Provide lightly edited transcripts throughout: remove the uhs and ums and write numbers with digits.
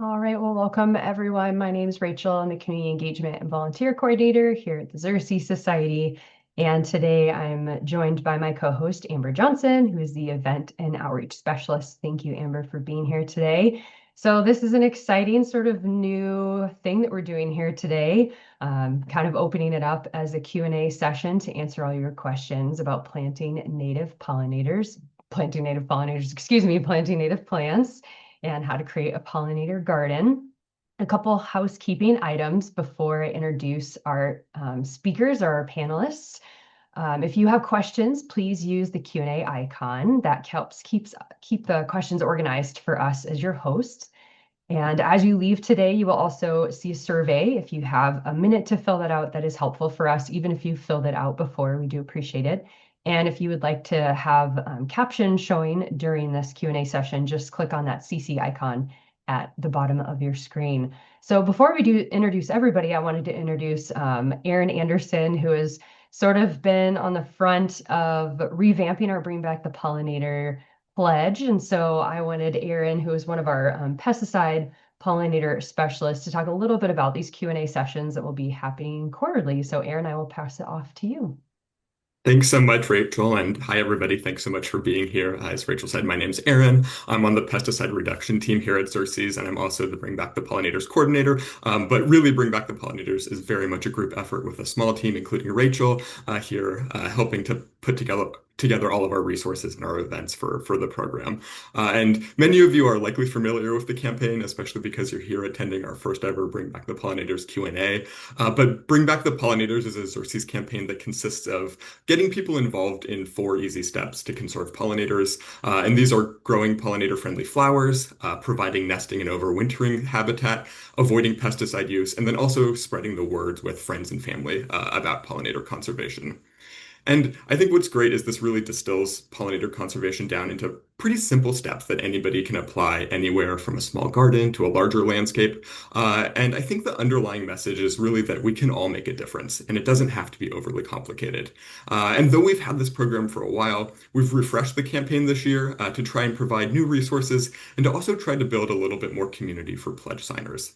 All right, well, welcome everyone. My name is Rachel. I'm the Community Engagement and Volunteer Coordinator here at the Xerces Society. And today I'm joined by my co-host, Amber Johnson, who is the Event and Outreach Specialist. Thank you, Amber, for being here today. So this is an exciting sort of new thing that we're doing here today, kind of opening it up as a Q&A session to answer all your questions about planting native pollinators, planting native plants and how to create a pollinator garden. A couple housekeeping items before I introduce our speakers or our panelists. If you have questions, please use the Q&A icon. That helps keep the questions organized for us as your host. And as you leave today, you will also see a survey. If you have a minute to fill that out, that is helpful for us. Even if you filled it out before, we do appreciate it. And if you would like to have captions showing during this Q&A session, just click on that CC icon at the bottom of your screen. So before we do introduce everybody, I wanted to introduce Erin Anderson, who has sort of been on the front of revamping our Bring Back the Pollinator pledge. And so I wanted Erin, who is one of our pesticide pollinator specialists, to talk a little bit about these Q&A sessions that will be happening quarterly. So Erin, I will pass it off to you. Thanks so much, Rachel, and hi, everybody. Thanks so much for being here. As Rachel said, my name's Aaron. I'm on the pesticide reduction team here at Xerces, and I'm also the Bring Back the Pollinators coordinator. But really, Bring Back the Pollinators is very much a group effort with a small team, including Rachel here, helping to put together all of our resources and our events for the program. And many of you are likely familiar with the campaign, especially because you're here attending our first ever Bring Back the Pollinators Q&A. But Bring Back the Pollinators is a Xerces campaign that consists of getting people involved in 4 easy steps to conserve pollinators. And these are growing pollinator-friendly flowers, providing nesting and overwintering habitat, avoiding pesticide use, and then also spreading the word with friends and family about pollinator conservation. And I think what's great is this really distills pollinator conservation down into pretty simple steps that anybody can apply anywhere from a small garden to a larger landscape. And I think the underlying message is really that we can all make a difference, and it doesn't have to be overly complicated. And though we've had this program for a while, we've refreshed the campaign this year to try and provide new resources and to also try to build a little bit more community for pledge signers.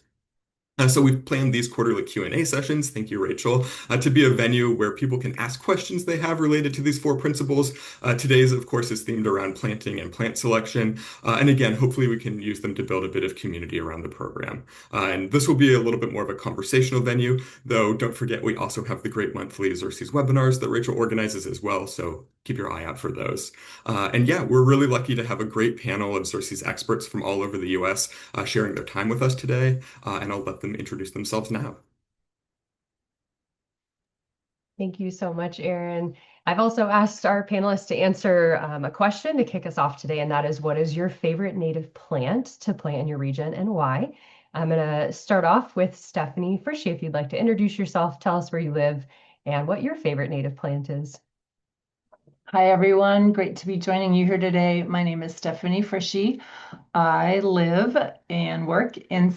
So we've planned these quarterly Q&A sessions, thank you, Rachel, to be a venue where people can ask questions they have related to these 4 principles. Today's, of course, is themed around planting and plant selection. And again, hopefully we can use them to build a bit of community around the program. And this will be a little bit more of a conversational venue, though don't forget we also have the great monthly Xerces webinars that Rachel organizes as well, so keep your eye out for those. And yeah, we're really lucky to have a great panel of Xerces experts from all over the US sharing their time with us today, and I'll let them introduce themselves now. Thank you so much, Erin. I've also asked our panelists to answer a question to kick us off today, and that is, what is your favorite native plant to plant in your region and why? I'm going to start off with Stephanie Frischi. If you'd like to introduce yourself, tell us where you live and what your favorite native plant is. Hi, everyone. Great to be joining you here today. My name is Stephanie Frischi. I live and work in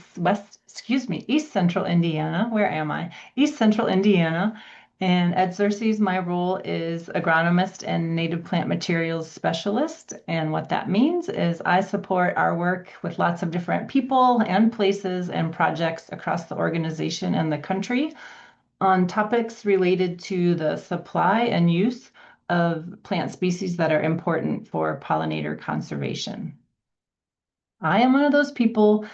East Central Indiana. Where am I? East Central Indiana. And at Xerces, my role is agronomist and native plant materials specialist. And what that means is I support our work with lots of different people and places and projects across the organization and the country on topics related to the supply and use of plant species that are important for pollinator conservation. I am one of those people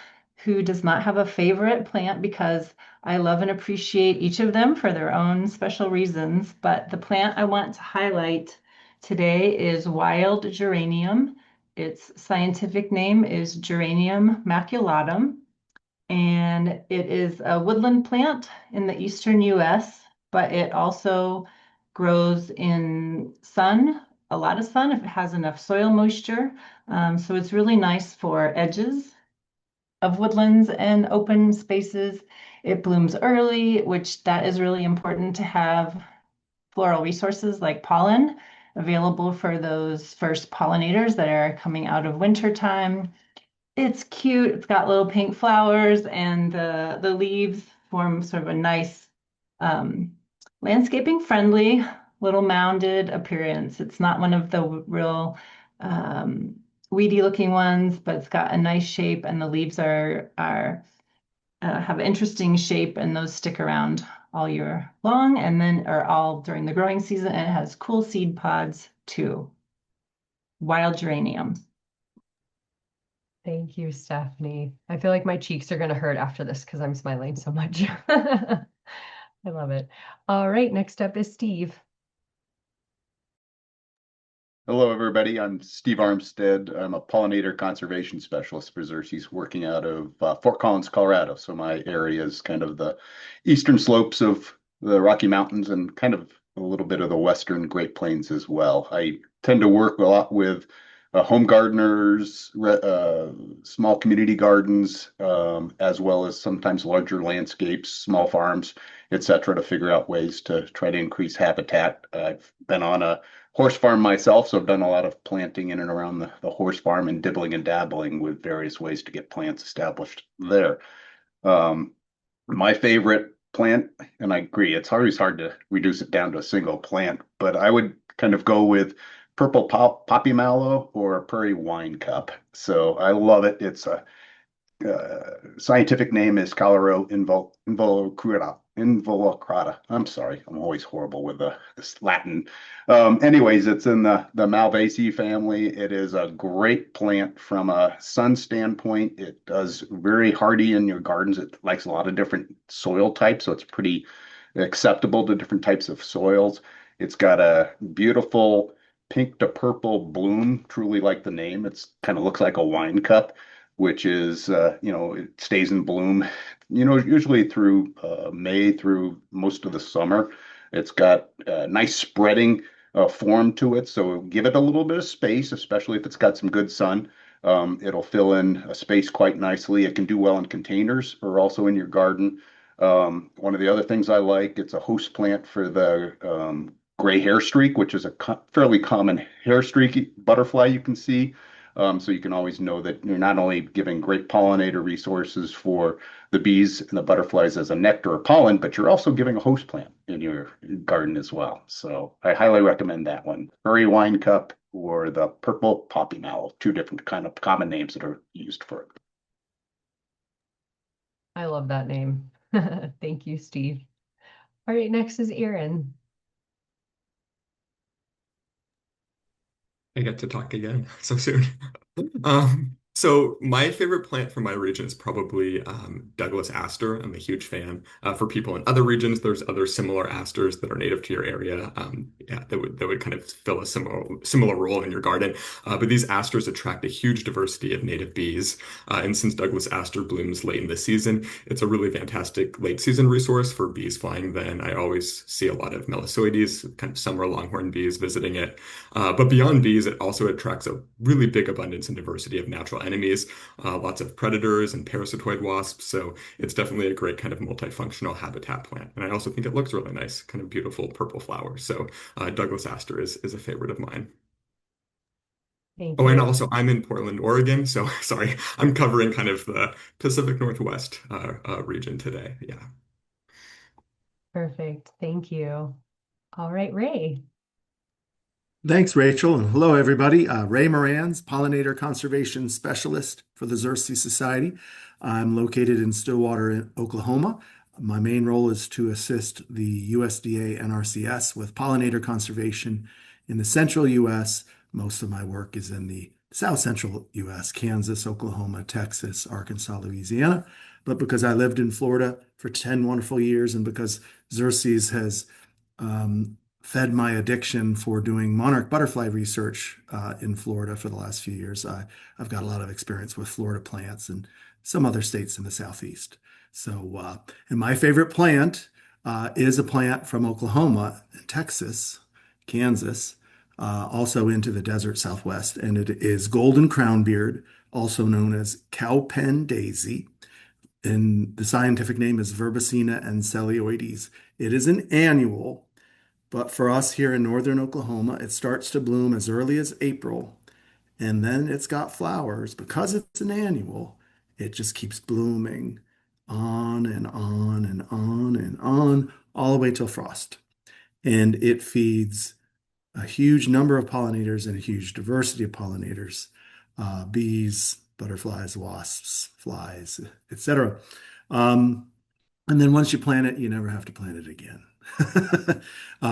who does not have a favorite plant because I love and appreciate each of them for their own special reasons. But the plant I want to highlight today is wild geranium. Its scientific name is Geranium maculatum, and it is a woodland plant in the eastern US, but it also grows in sun, a lot of sun if it has enough soil moisture. So it's really nice for edges of woodlands and open spaces. It blooms early, which that is really important to have floral resources like pollen available for those first pollinators that are coming out of winter time. It's cute. It's got little pink flowers, and the leaves form sort of a nice landscaping friendly little mounded appearance. It's not one of the real weedy looking ones, but it's got a nice shape, and the leaves are have interesting shape, and those stick around all year long, and then are all during the growing season. And it has cool seed pods too. Wild geranium. Thank you, Stephanie. I feel like my cheeks are going to hurt after this because I'm smiling so much. I love it. All right, next up is Steve. Hello, everybody. I'm Steve Armstead. I'm a pollinator conservation specialist for Xerces, working out of Fort Collins, Colorado. So my area is kind of the eastern slopes of the Rocky Mountains and kind of a little bit of the western Great Plains as well. I tend to work a lot with home gardeners, small community gardens, as well as sometimes larger landscapes, small farms, etc., to figure out ways to try to increase habitat. I've been on a horse farm myself, so I've done a lot of planting in and around the horse farm and dibbling and dabbling with various ways to get plants established there. My favorite plant, and I agree, it's always hard to reduce it down to a single plant, but I would kind of go with purple poppy mallow or prairie wine cup. So I love it. It's a scientific name is Calero involucrata. I'm sorry, I'm always horrible with this Latin. Anyways, it's in the Malvaceae family. It is a great plant from a sun standpoint. It does very hardy in your gardens. It likes a lot of different soil types, so it's pretty acceptable to different types of soils. It's got a beautiful pink to purple bloom, truly like the name. It's kind of looks like a wine cup, which is, it stays in bloom, usually through May through most of the summer. It's got a nice spreading form to it. So give it a little bit of space, especially if it's got some good sun. It'll fill in a space quite nicely. It can do well in containers or also in your garden. One of the other things I like, it's a host plant for the gray hair streak, which is a fairly common hair streak butterfly you can see. So you can always know that you're not only giving great pollinator resources for the bees and the butterflies as a nectar or pollen, but you're also giving a host plant in your garden as well. So I highly recommend that one. Furry wine cup or the purple poppy mallow, two different kind of common names that are used for it. I love that name. Thank you, Steve. All right, next is Erin. I get to talk again so soon. So my favorite plant from my region is probably Douglas aster. I'm a huge fan. For people in other regions, there's other similar asters that are native to your area. Yeah, that would kind of fill a similar role in your garden. But these asters attract a huge diversity of native bees. And since Douglas aster blooms late in the season, it's a really fantastic late season resource for bees flying then. I always see a lot of Melissoides, kind of summer longhorn bees visiting it. But beyond bees, it also attracts a really big abundance and diversity of natural enemies, lots of predators and parasitoid wasps. So it's definitely a great kind of multifunctional habitat plant. And I also think it looks really nice, kind of beautiful purple flowers. So Douglas aster is a favorite of mine. Thank Oh, and you. also I'm in Portland, Oregon. So sorry, I'm covering kind of the Pacific Northwest region today. Yeah. Perfect. Thank you. All right, Ray. Thanks, Rachel, and hello, everybody. Ray Moran's Pollinator Conservation Specialist for the Xerces Society. I'm located in Stillwater, Oklahoma. My main role is to assist the USDA NRCS with pollinator conservation in the central U.S. Most of my work is in the south central U.S., Kansas, Oklahoma, Texas, Arkansas, Louisiana. But because I lived in Florida for 10 wonderful years and because Xerces has fed my addiction for doing monarch butterfly research in Florida for the last few years. I've got a lot of experience with Florida plants and some other states in the Southeast. So, and my favorite plant is a plant from Oklahoma, Texas, Kansas, also into the desert Southwest, and it is golden crownbeard, also known as cowpen daisy. And the scientific name is Verbicina ancellioides. It is an annual. But for us here in northern Oklahoma, it starts to bloom as early as April, and then it's got flowers. Because it's an annual, it just keeps blooming on and on and on and on, all the way till frost. And it feeds a huge number of pollinators and a huge diversity of pollinators. bees, butterflies, wasps, flies, etc. Um, and then once you plant it, you never have to plant it again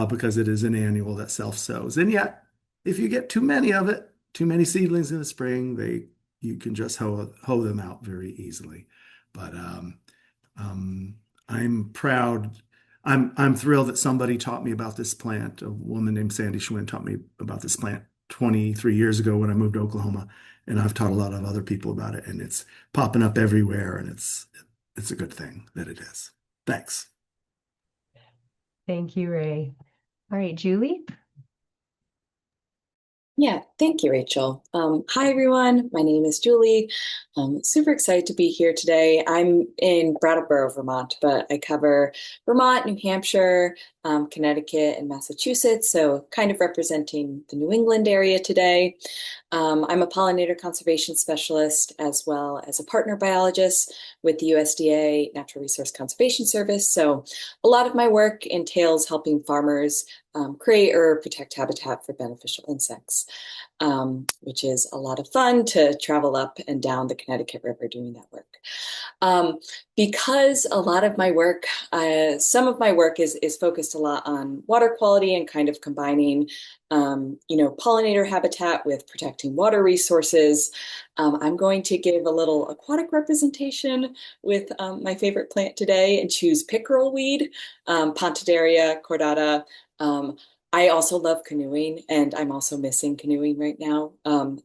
because it is an annual that self-sows. And yet, if you get too many of it, too many seedlings in the spring, you can just hoe them out very easily. But um, I'm proud. I'm thrilled that somebody taught me about this plant. A woman named Sandy Schwinn taught me about this plant 23 years ago when I moved to Oklahoma, and I've taught a lot of other people about it. And it's popping up everywhere, and it's a good thing that it is. Thanks. Thank you, Ray. All right, Julie. Yeah, thank you, Rachel. Hi, everyone. My name is Julie. I'm super excited to be here today. I'm in Brattleboro, Vermont, but I cover Vermont, New Hampshire, Connecticut, and Massachusetts, so kind of representing the New England area today. I'm a pollinator conservation specialist as well as a partner biologist with the USDA Natural Resource Conservation Service. So a lot of my work entails helping farmers create or protect habitat for beneficial insects, which is a lot of fun to travel up and down the Connecticut River doing that work. Because a lot of my work, some of my work is focused a lot on water quality and kind of combining, pollinator habitat with protecting water resources. I'm going to give a little aquatic representation with my favorite plant today and choose pickerel weed, Pontidaria cordata. I also love canoeing, and I'm also missing canoeing right now.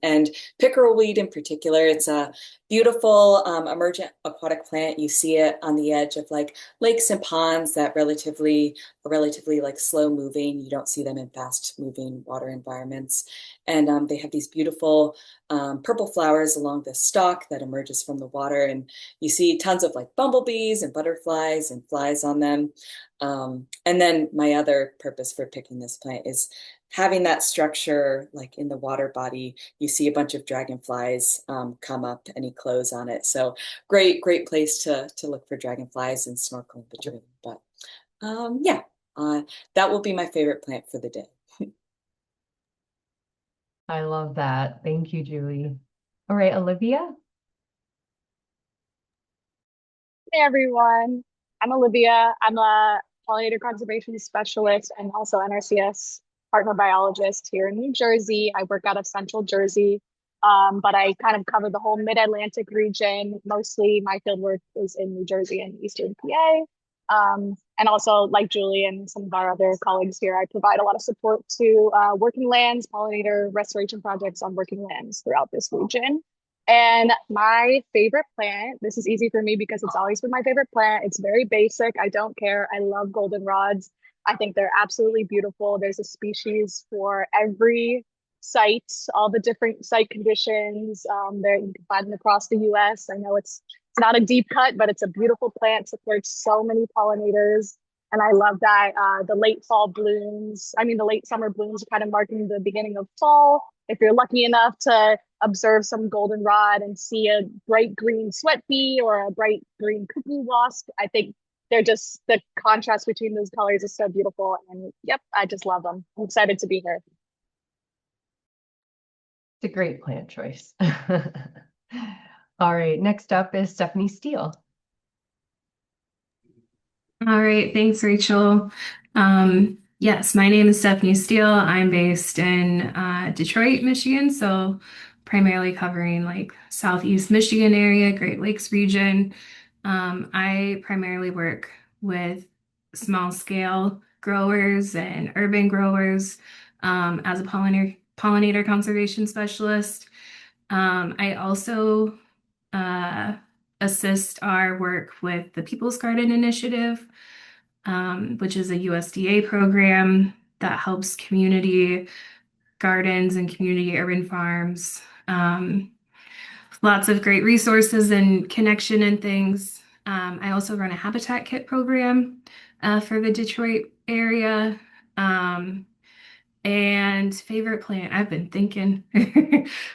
And pickerel weed in particular, it's a beautiful emergent aquatic plant. You see it on the edge of like lakes and ponds that are relatively like slow moving. You don't see them in fast moving water environments. And they have these beautiful purple flowers along the stalk that emerges from the water. And you see tons of like bumblebees and butterflies and flies on them. And then my other purpose for picking this plant is having that structure like in the water body. You see a bunch of dragonflies come up and close on it. So great place to look for dragonflies and snorkel in between. But yeah, that will be my favorite plant for the day. I love that. Thank you, Julie. All right, Olivia. Hey everyone, I'm Olivia. I'm a pollinator conservation specialist and also NRCS partner biologist here in New Jersey. I work out of Central Jersey, but I kind of cover the whole Mid-Atlantic region. Mostly my fieldwork is in New Jersey and Eastern PA. And also, like Julie and some of our other colleagues here, I provide a lot of support to working lands, pollinator restoration projects on working lands throughout this region. And my favorite plant, this is easy for me because it's always been my favorite plant. It's very basic. I don't care. I love goldenrods. I think they're absolutely beautiful. There's a species for every site, all the different site conditions. There you can find them across the US. I know it's not a deep cut, but it's a beautiful plant, supports so many pollinators. And I love that the late fall blooms, the late summer blooms are kind of marking the beginning of fall. If you're lucky enough to observe some goldenrod and see a bright green sweat bee or a bright green cuckoo wasp, I think they're just, the contrast between those colors is so beautiful. And yep, I just love them. I'm excited to be here. It's a great plant choice. All right, next up is Stephanie Steele. All right, thanks, Rachel. Yes, my name is Stephanie Steele. I'm based in Detroit, Michigan, so primarily covering like Southeast Michigan area, Great Lakes region. I primarily work with small scale growers and urban growers as a pollinator conservation specialist. I also assist our work with the People's Garden Initiative, which is a USDA program that helps community gardens and community urban farms. Lots of great resources and connection and things. I also run a habitat kit program for the Detroit area. And favorite plant, I've been thinking,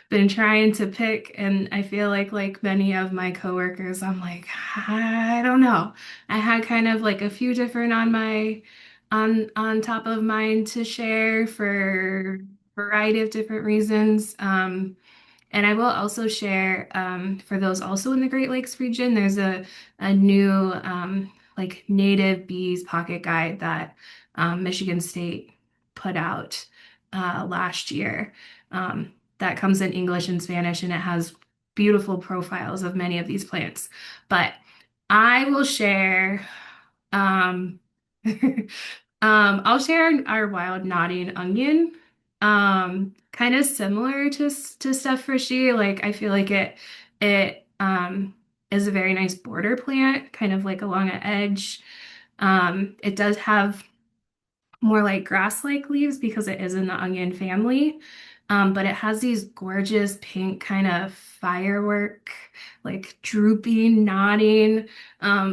been trying to pick, and I feel like many of my coworkers, I'm like, I don't know. I had kind of like a few different on top of mind to share for a variety of different reasons. And I will also share, for those also in the Great Lakes region, there's a new like native bees pocket guide that Michigan State put out last year. That comes in English and Spanish, and it has beautiful profiles of many of these plants. But I will share, um, I'll share our wild nodding onion. Kind of similar to Steph Frischi. Like I feel like it is a very nice border plant, kind of like along an edge. It does have more like grass-like leaves because it is in the onion family. But it has these gorgeous pink kind of firework, like drooping, nodding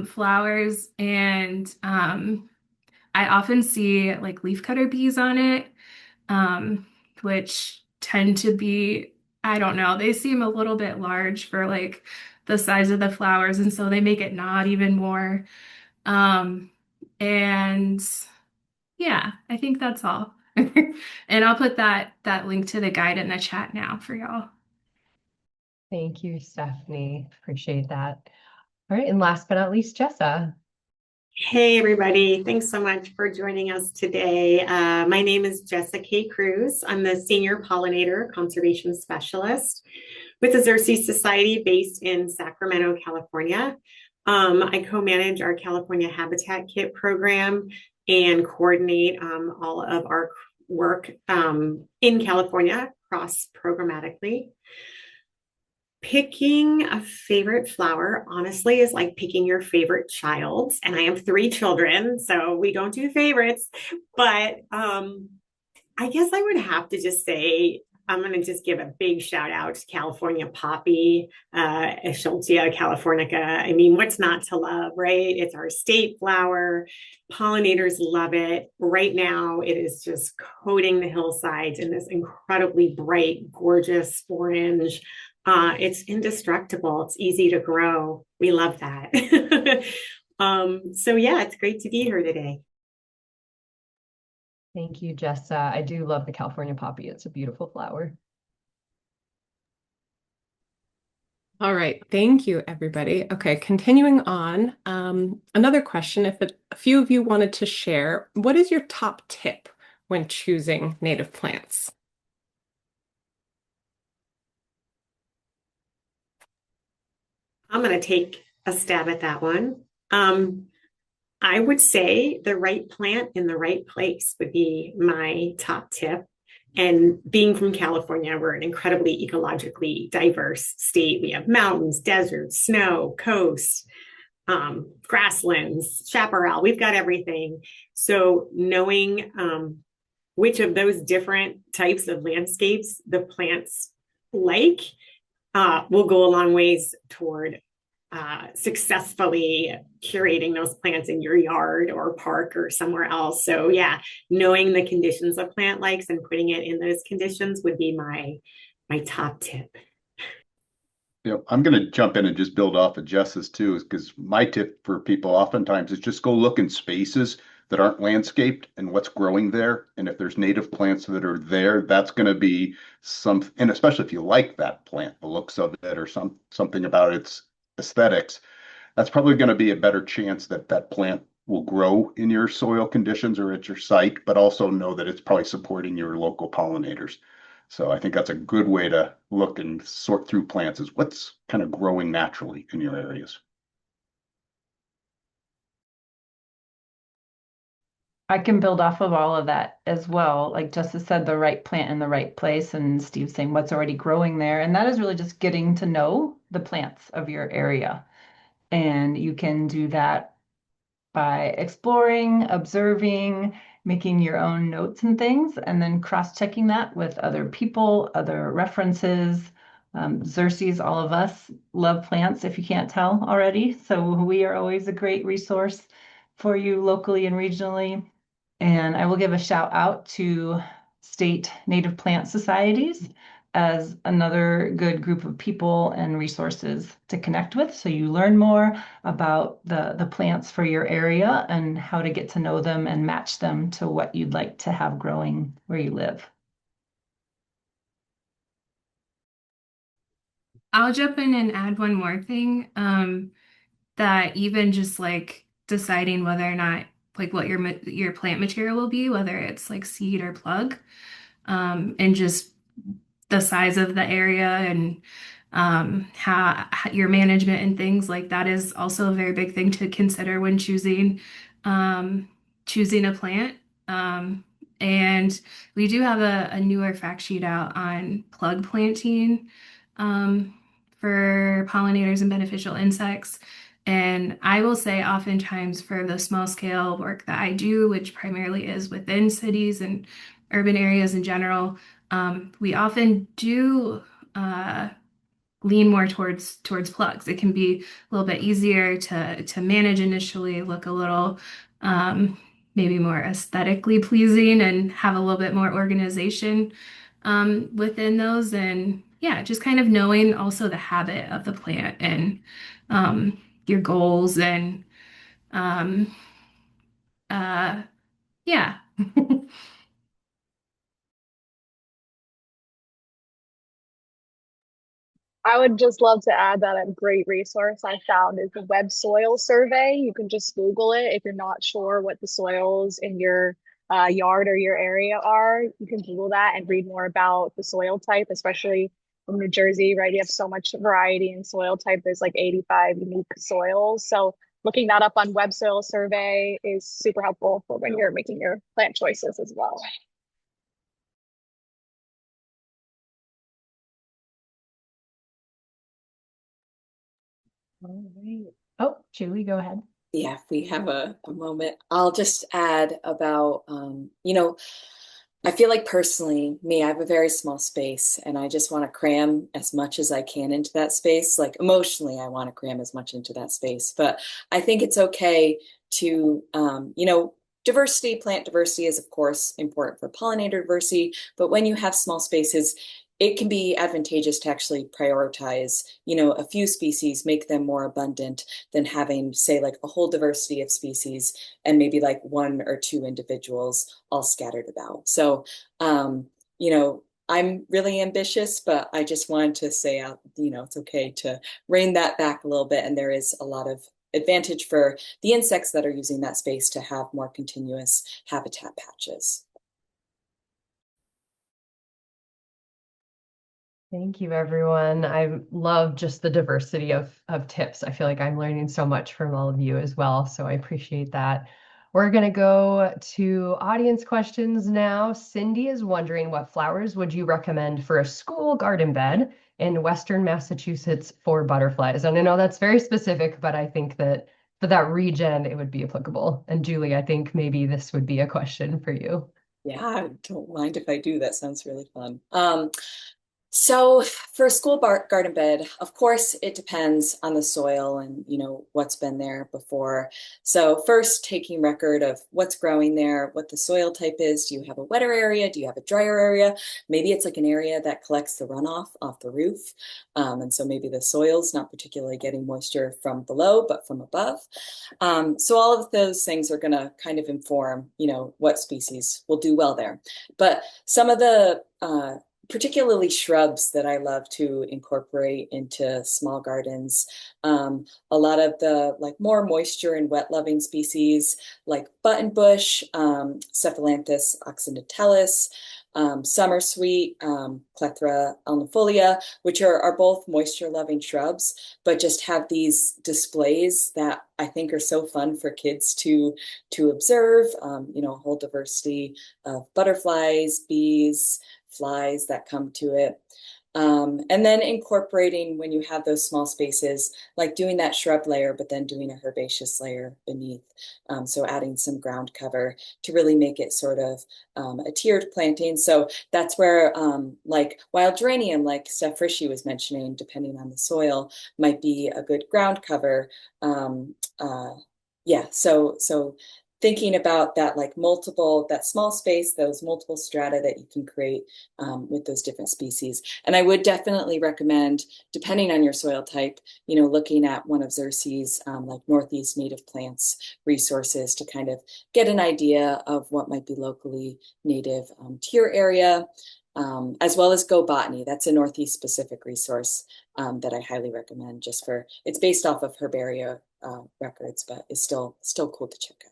flowers. And I often see like leafcutter bees on it, which tend to be, I don't know, they seem a little bit large for like the size of the flowers. And so they make it nod even more. Um, and yeah, I think that's all. And I'll put that link to the guide in the chat now for y'all. Thank you, Stephanie. Appreciate that. All right, and last but not least, Jessa. Hey, everybody. Thanks so much for joining us today. My name is Jessica Cruz. I'm the Senior Pollinator Conservation Specialist with the Xerces Society based in Sacramento, California. I co-manage our California Habitat Kit program and coordinate all of our work in California cross-programmatically. Picking a favorite flower, honestly, is like picking your favorite child. And I have 3 children, so we don't do favorites. But I guess I would have to just say, I'm going to just give a big shout out to California poppy, Schultzia californica. I mean, what's not to love, right? It's our state flower. Pollinators love it. Right now, it is just coating the hillsides in this incredibly bright, gorgeous orange. It's indestructible. It's easy to grow. We love that. So yeah, it's great to be here today. Thank you, Jessa. I do love the California poppy. It's a beautiful flower. All right, thank you, everybody. Okay, continuing on, another question, if a few of you wanted to share, what is your top tip when choosing native plants? I'm going to take a stab at that one. I would say the right plant in the right place would be my top tip. And being from California, we're an incredibly ecologically diverse state. We have mountains, deserts, snow, coast, grasslands, chaparral. We've got everything. So knowing which of those different types of landscapes the plants like will go a long ways toward successfully curating those plants in your yard or park or somewhere else. So yeah, knowing the conditions a plant likes and putting it in those conditions would be my top tip. I'm going to jump in and just build off of Jess's too, because my tip for people oftentimes is just go look in spaces that aren't landscaped and what's growing there. And if there's native plants that are there, that's going to be and especially if you like that plant, the looks of it or something about its aesthetics, that's probably going to be a better chance that that plant will grow in your soil conditions or at your site, but also know that it's probably supporting your local pollinators. So I think that's a good way to look and sort through plants, is what's kind of growing naturally in your areas. I can build off of all of that as well. Like Justice said, the right plant in the right place, and Steve saying what's already growing there. And that is really just getting to know the plants of your area. And you can do that by exploring, observing, making your own notes and things, and then cross-checking that with other people, other references. Xerces, all of us love plants, if you can't tell already. So we are always a great resource for you locally and regionally. And I will give a shout out to state native plant societies as another good group of people and resources to connect with. So you learn more about the plants for your area and how to get to know them and match them to what you'd like to have growing where you live. I'll jump in and add one more thing. That even just like deciding whether or not like what your plant material will be, whether it's like seed or plug, and just the size of the area and how your management and things like that is also a very big thing to consider when um, choosing a plant. Um, and we do have a newer fact sheet out on plug planting um, for pollinators and beneficial insects. And I will say, oftentimes, for the small scale work that I do, which primarily is within cities and urban areas in general, we often do uh, lean more towards plugs. It can be a little bit easier to manage initially, look a little maybe more aesthetically pleasing, and have a little bit more organization within those. And yeah, just kind of knowing also the habit of the plant and your goals and um, yeah. I would just love to add that a great resource I found is the Web Soil Survey. You can just Google it if you're not sure what the soils in your yard or your area are. You can Google that and read more about the soil type, especially in New Jersey, right? You have so much variety in soil type. There's like 85 unique soils. So looking that up on Web Soil Survey is super helpful for when you're making your plant choices as well. All right. Oh, Julie, go ahead. Yeah, if we have a moment, I'll just add about, I feel like personally, me, I have a very small space and I just want to cram as much as I can into that space. Like emotionally, I want to cram as much into that space. But I think it's okay to, diversity, plant diversity is, of course, important for pollinator diversity. But when you have small spaces, it can be advantageous to actually prioritize, a few species, make them more abundant than having, say, like a whole diversity of species and maybe like one or two individuals all scattered about. So, I'm really ambitious, but I just wanted to say out, it's okay to rein that back a little bit. And there is a lot of advantage for the insects that are using that space to have more continuous habitat patches. Thank you, everyone. I love just the diversity of tips. I feel like I'm learning so much from all of you as well, so I appreciate that. We're going to go to audience questions now. Cindy is wondering, what flowers would you recommend for a school garden bed in Western Massachusetts for butterflies? And I know that's very specific, but I think that for that region, it would be applicable. And Julie, I think maybe this would be a question for you. Yeah, I don't mind if I do. That sounds really fun. So for a school garden bed, of course, it depends on the soil and, what's been there before. So first, taking record of what's growing there, what the soil type is. Do you have a wetter area? Do you have a drier area? Maybe it's like an area that collects the runoff off the roof. And so maybe the soil's not particularly getting moisture from below, but from above. So all of those things are going to kind of inform, what species will do well there. But some of the particularly shrubs that I love to incorporate into small gardens. A lot of the like more moisture and wet loving species like buttonbush, Cephalanthus occidentalis, summer sweet, Clethra alnifolia, which are both moisture loving shrubs, but just have these displays that I think are so fun for kids to observe, a whole diversity of butterflies, bees, flies that come to it. And then incorporating, when you have those small spaces, like doing that shrub layer, but then doing a herbaceous layer beneath. So adding some ground cover to really make it sort of a tiered planting. So that's where like wild geranium, like Steph Frischi was mentioning, depending on the soil, might be a good ground cover. Yeah, so thinking about that, like that small space, those multiple strata that you can create with those different species. And I would definitely recommend, depending on your soil type, looking at one of Xerces, like Northeast Native Plants resources to kind of get an idea of what might be locally native to your area. as well as Go Botany. That's a Northeast specific resource that I highly recommend it's based off of herbaria records, but it's still cool to check out.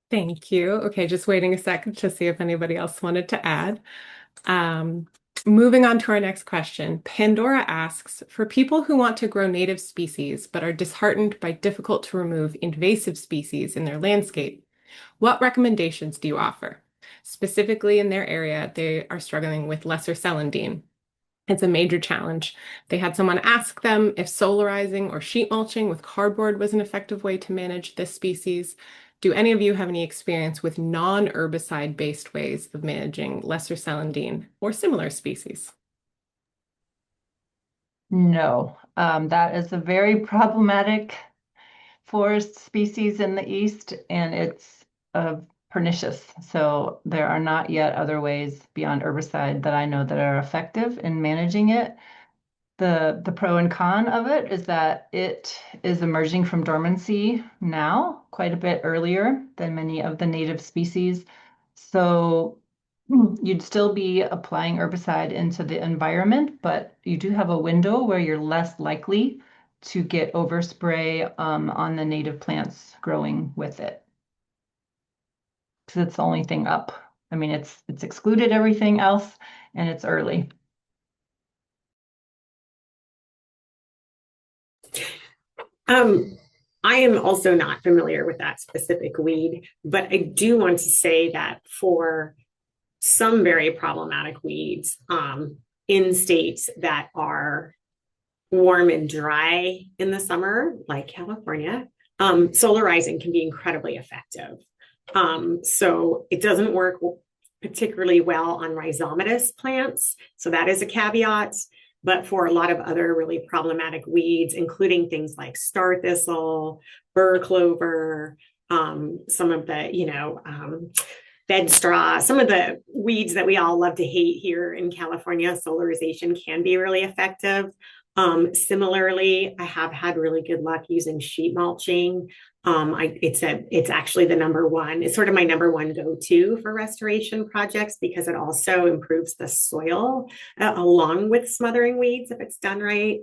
Thank you. Okay, just waiting a second to see if anybody else wanted to add. Moving on to our next question. Pandora asks, for people who want to grow native species but are disheartened by difficult to remove invasive species in their landscape, what recommendations do you offer? Specifically in their area, they are struggling with lesser celandine. It's a major challenge. They had someone ask them if solarizing or sheet mulching with cardboard was an effective way to manage this species. Do any of you have any experience with non-herbicide-based ways of managing lesser celandine or similar species? No, that is a very problematic forest species in the East, and it's pernicious. So there are not yet other ways beyond herbicide that I know that are effective in managing it. The pro and con of it is that it is emerging from dormancy now, quite a bit earlier than many of the native species. So you'd still be applying herbicide into the environment, but you do have a window where you're less likely to get overspray on the native plants growing with it. Because it's the only thing up. I mean, it's excluded everything else, and it's early. I am also not familiar with that specific weed, but I do want to say that for some very problematic weeds in states that are warm and dry in the summer, like California, solarizing can be incredibly effective. So it doesn't work particularly well on rhizomatous plants. So that is a caveat. But for a lot of other really problematic weeds, including things like star thistle, burr clover, some of the, bed straw, some of the weeds that we all love to hate here in California, solarization can be really effective. Similarly, I have had really good luck using sheet mulching. It's actually the number one. It's sort of my number one go-to for restoration projects because it also improves the soil along with smothering weeds if it's done right.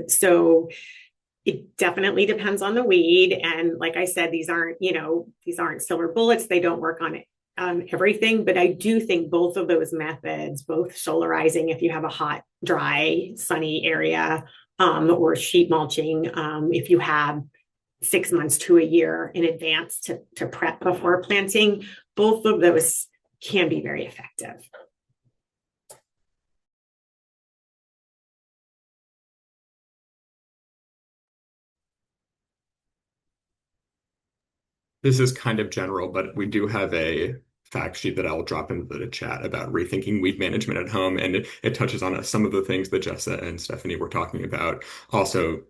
So it definitely depends on the weed. And like I said, these aren't silver bullets. They don't work on it. Everything, but I do think both of those methods, both solarizing if you have a hot, dry, sunny area, or sheet mulching if you have 6 months to a year in advance to prep before planting, both of those can be very effective. This is kind of general, but we do have a fact sheet that I'll drop into the chat about rethinking weed management at home. And it touches on some of the things that Jessa and Stephanie were talking about. Also,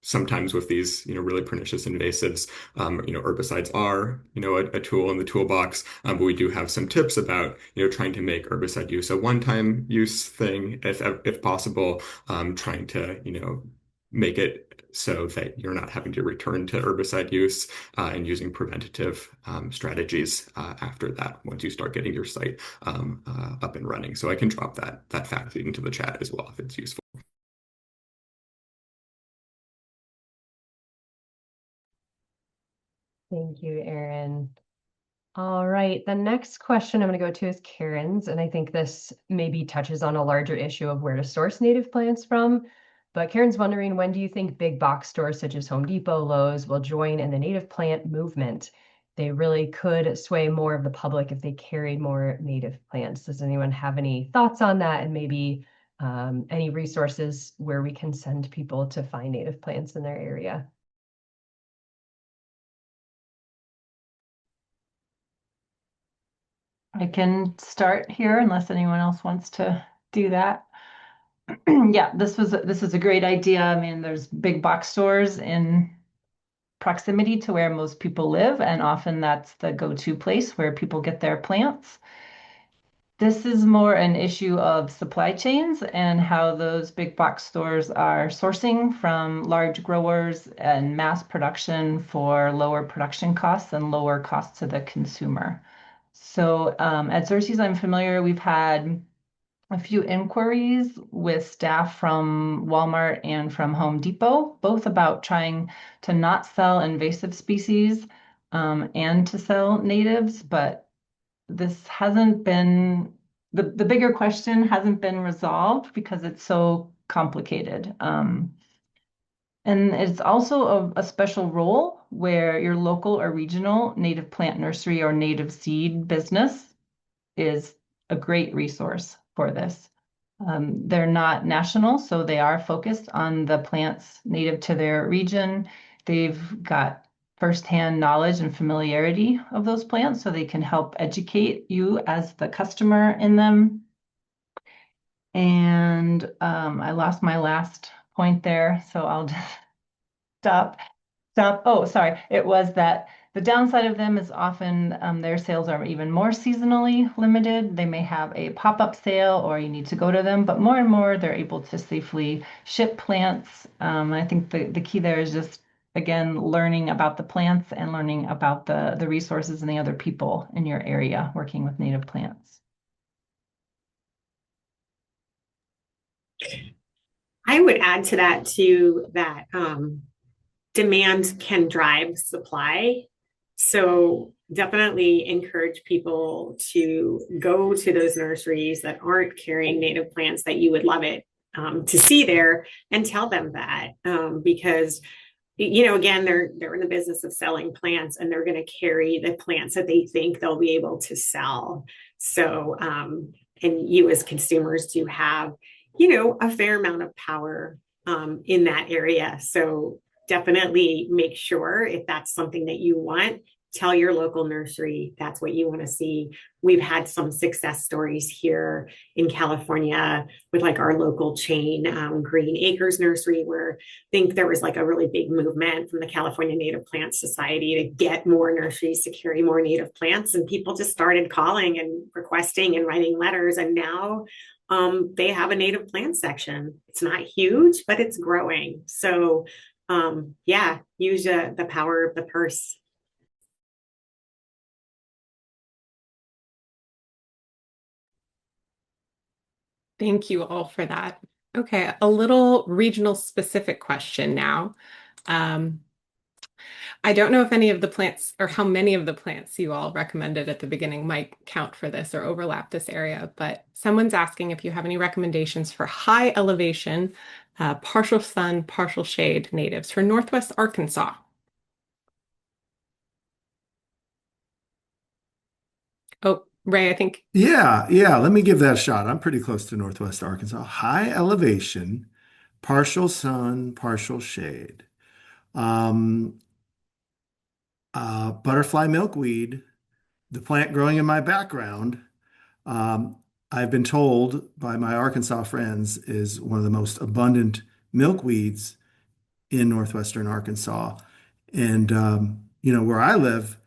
sometimes with these, really pernicious invasives, herbicides are, a tool in the toolbox. But we do have some tips about, trying to make herbicide use a one-time use thing, if possible, trying to, make it so that you're not having to return to herbicide use and using preventative strategies after that once you start getting your site up and running. So I can drop that fact sheet into the chat as well if it's useful. Thank you, Erin. All right, the next question I'm going to go to is Karen's, and I think this maybe touches on a larger issue of where to source native plants from. But Karen's wondering, when do you think big box stores such as Home Depot, Lowe's will join in the native plant movement? They really could sway more of the public if they carried more native plants. Does anyone have any thoughts on that, and maybe any resources where we can send people to find native plants in their area? I can start here unless anyone else wants to do that. Yeah, this is a great idea. I mean, there's big box stores in proximity to where most people live, and often that's the go-to place where people get their plants. This is more an issue of supply chains and how those big box stores are sourcing from large growers and mass production for lower production costs and lower costs to the consumer. So at Xerces, I'm familiar, we've had a few inquiries with staff from Walmart and from Home Depot, both about trying to not sell invasive species and to sell natives, but this hasn't been the bigger question hasn't been resolved because it's so complicated. And it's also a special role where your local or regional native plant nursery or native seed business is a great resource for this. They're not national, so they are focused on the plants native to their region. They've got firsthand knowledge and familiarity of those plants, so they can help educate you as the customer in them. And I lost my last point there, so I'll just stop. Oh, sorry. It was that the downside of them is often their sales are even more seasonally limited. They may have a pop-up sale or you need to go to them, but more and more they're able to safely ship plants. I think the key there is just, again, learning about the plants and learning about the resources and the other people in your area working with native plants. I would add to that too that demand can drive supply. So definitely encourage people to go to those nurseries that aren't carrying native plants that you would love it to see there and tell them that because again, they're in the business of selling plants and they're going to carry the plants that they think they'll be able to sell. So and you as consumers do have a fair amount of power in that area. So definitely make sure if that's something that you want, tell your local nursery that's what you want to see. We've had some success stories here in California with like our local chain, Green Acres Nursery, where I think there was like a really big movement from the California Native Plant Society to get more nurseries to carry more native plants. And people just started calling and requesting and writing letters. And now they have a native plant section. It's not huge, but it's growing. So use the power of the purse. Thank you all for that. Okay, a little regional specific question now. I don't know if any of the plants or how many of the plants you all recommended at the beginning might count for this or overlap this area, but someone's asking if you have any recommendations for high elevation, partial sun, partial shade natives for Northwest Arkansas. Oh, Ray, I think. Yeah, let me give that a shot. I'm pretty close to Northwest Arkansas. High elevation, partial sun, partial shade. Butterfly milkweed, the plant growing in my background, I've been told by my Arkansas friends is one of the most abundant milkweeds in northwestern Arkansas. And where I live,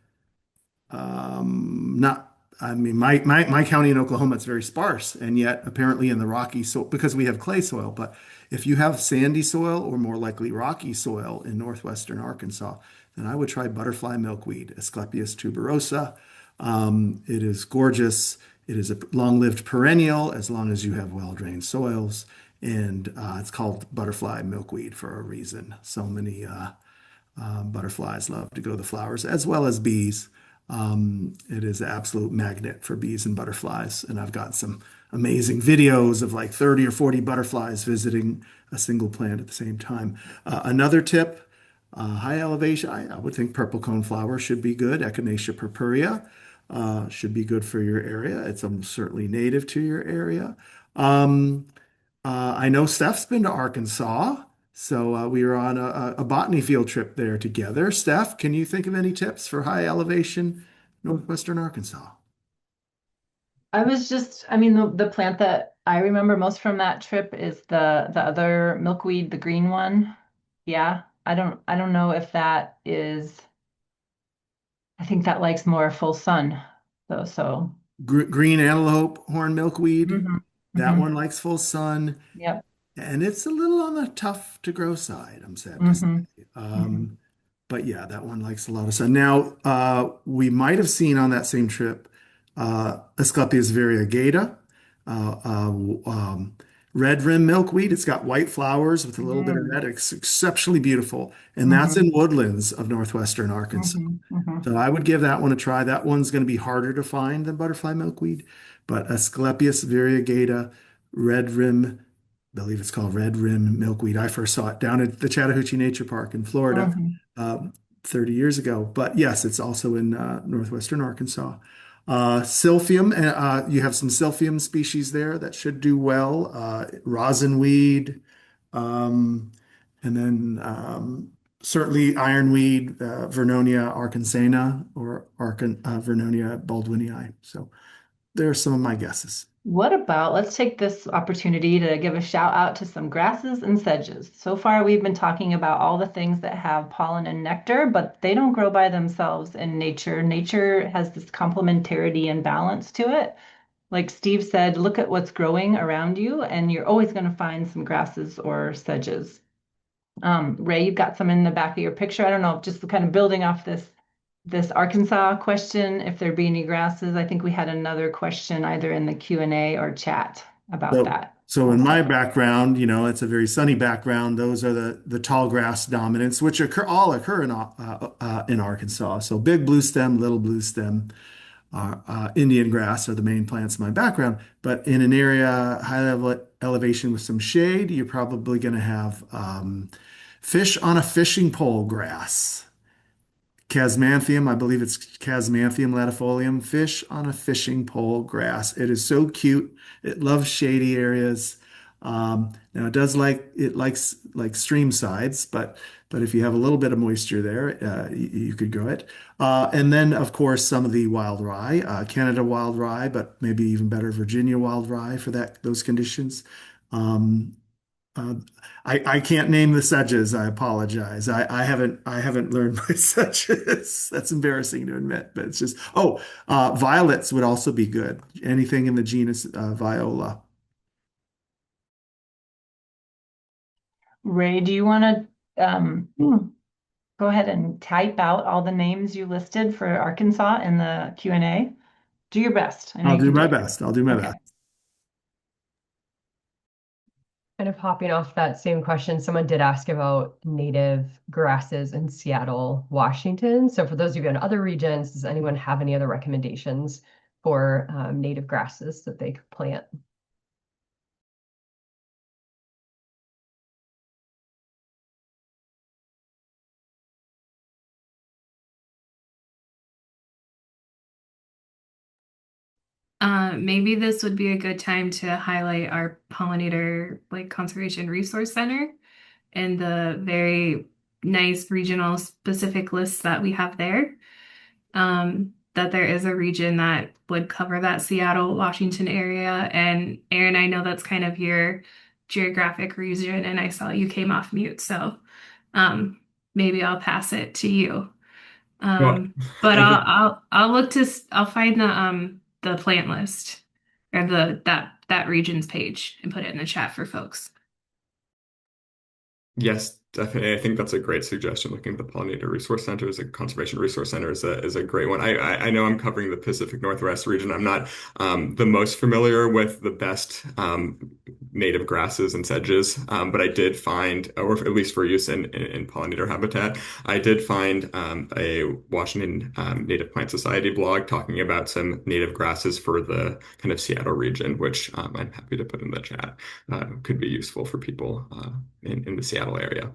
not I mean my county in Oklahoma, it's very sparse, and yet apparently in the rocky soil because we have clay soil. But if you have sandy soil or more likely rocky soil in northwestern Arkansas, then I would try butterfly milkweed, Asclepias tuberosa. It is gorgeous. It is a long-lived perennial as long as you have well-drained soils, and it's called butterfly milkweed for a reason. So many butterflies love to go to the flowers as well as bees. It is an absolute magnet for bees and butterflies. And I've got some amazing videos of like 30 or 40 butterflies visiting a single plant at the same time. Another tip, high elevation, I would think purple coneflower should be good. Echinacea purpurea should be good for your area. It's almost certainly native to your area. I know Steph's been to Arkansas. So we were on a botany field trip there together. Steph, can you think of any tips for high elevation northwestern Arkansas? The plant that I remember most from that trip is the other milkweed, the green one. Yeah, I don't know if that is. I think that likes more full sun, though. So green antelope horn milkweed. Hmm. That Hmm. one likes full sun, Yep. and it's a little on the tough to grow side, I'm sad to say. Hmm. Hmm. But yeah, that one likes a lot of sun. Now, we might have seen on that same trip Asclepias variegata, uh, uh, um, red rim milkweed. It's got white flowers with a little bit of Mm. red. It's exceptionally beautiful. And that's Hmm. in woodlands of northwestern Arkansas. Hmm. Hmm. So I would give that one a try. That one's going to be harder to find than butterfly milkweed, but Asclepias variegata, red rim, I believe it's called red rim milkweed. I first saw it down at the Chattahoochee Nature Park in Florida Hmm. 30 years ago. But yes, it's also in northwestern Arkansas. Silphium, you have some silphium species there that should do well. Rosinweed, um, and then certainly ironweed, Vernonia arkansana or Vernonia baldwinii. So there are some of my guesses. What about, let's take this opportunity to give a shout out to some grasses and sedges. So far, we've been talking about all the things that have pollen and nectar, but they don't grow by themselves in nature. Nature has this complementarity and balance to it. Like Steve said, look at what's growing around you, and you're always going to find some grasses or sedges. Ray, you've got some in the back of your picture. I don't know, just kind of building off this Arkansas question, if there be any grasses. I think we had another question either in the Q&A or chat about So, that so in my also. background, it's a very sunny background. Those are the tall grass dominants, which all occur in Arkansas. So big blue stem, little blue stem, Indian grass are the main plants in my background. But in an area high level elevation with some shade, you're probably going to have fish on a fishing pole grass. Casmanthium, I believe it's Casmanthium latifolium, fish on a fishing pole grass. It is so cute. It loves shady areas. Now it likes like stream sides, but if you have a little bit of moisture there, you could grow it. And then of course some of the wild rye, Canada wild rye, but maybe even better Virginia wild rye for those conditions. Um, uh, I can't name the sedges. I apologize. I haven't learned my sedges. That's embarrassing to admit, but it's just violets would also be good. Anything in the genus Viola. Ray, do you want to go ahead and type out all the names you listed for Arkansas in the Q&A? Do your best. I know I'll you do can do my it. best. I'll do my Okay. best. Kind of hopping off that same question, someone did ask about native grasses in Seattle, Washington. So for those of you in other regions, does anyone have any other recommendations for native grasses that they could plant? Maybe this would be a good time to highlight our pollinator conservation resource center and the very nice regional specific lists that we have there. That there is a region that would cover that Seattle, Washington area. And Aaron, I know that's kind of your geographic region, and I saw you came off mute, so maybe I'll pass it to you. Well, But I think I'll look to I'll find the plant list or that region's page and put it in the chat for folks. Yes, definitely. I think that's a great suggestion. Looking at the Pollinator Resource Center as a conservation resource center is a great one. I know I'm covering the Pacific Northwest region. I'm not the most familiar with the best native grasses and sedges, but I did find, or at least for use in pollinator habitat, I did find a Washington Native Plant Society blog talking about some native grasses for the kind of Seattle region, which I'm happy to put in the chat. Could be useful for people in the Seattle area.